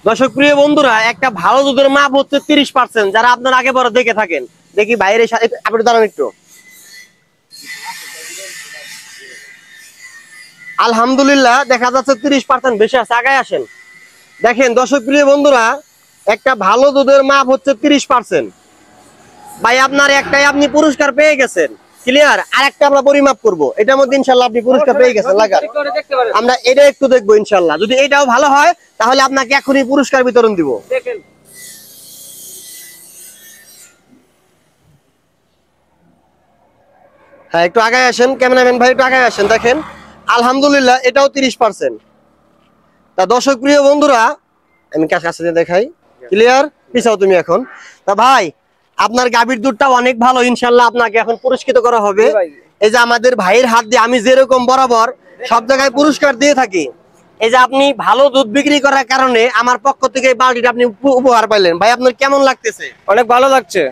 দর্শক প্রিয় বন্ধুরা, একটা ভালো দুধের মাপ হচ্ছে 30%। যারা আপনার আগে বড় দেখে থাকেন, দেখি বাইরে আপনি দাঁড়ান একটু। আলহামদুলিল্লাহ দেখা যাচ্ছে 30% বেশি আছে। আগায় আসেন। দেখেন দর্শক প্রিয় বন্ধুরা, একটা ভালো দুধের মাপ হচ্ছে 30%। ভাই আপনার একটাই আপনি পুরস্কার পেয়ে গেছেন, ক্লিয়ার। আর একটা আমরা পরিমাপ করব, এটার মধ্যে ইনশাল্লাহ আপনি পুরস্কার পেয়ে গেছেন। লাগান, আমরা এটা একটু দেখবো ইনশাল্লাহ। যদি এটাও ভালো হয় তাহলে আপনাকে এখনই পুরস্কার বিতরণ দিব। দেখেন হ্যাঁ, একটু আগায় আসেন ক্যামেরাম্যান ভাই, একটু আগায় আসেন। দেখেন আলহামদুলিল্লাহ এটাও 30%। তা দর্শক প্রিয় বন্ধুরা, আমি কাছে দেখাই, ক্লিয়ার। পিছাও তুমি এখন। তা ভাই আপনার গাভীর দুধটা অনেক ভালো, ইনশাল্লাহ আপনাকে এখন পুরস্কৃত করা হবে। এই যে আমাদের ভাইয়ের হাত দিয়ে আমি যেরকম বরাবর সব জায়গায় পুরস্কার দিয়ে থাকি, এই যে আপনি ভালো দুধ বিক্রি করার কারণে আমার পক্ষ থেকে এই বালতিটা আপনি উপহার পাইলেন। ভাই আপনার কেমন লাগতেছে? অনেক ভালো লাগছে।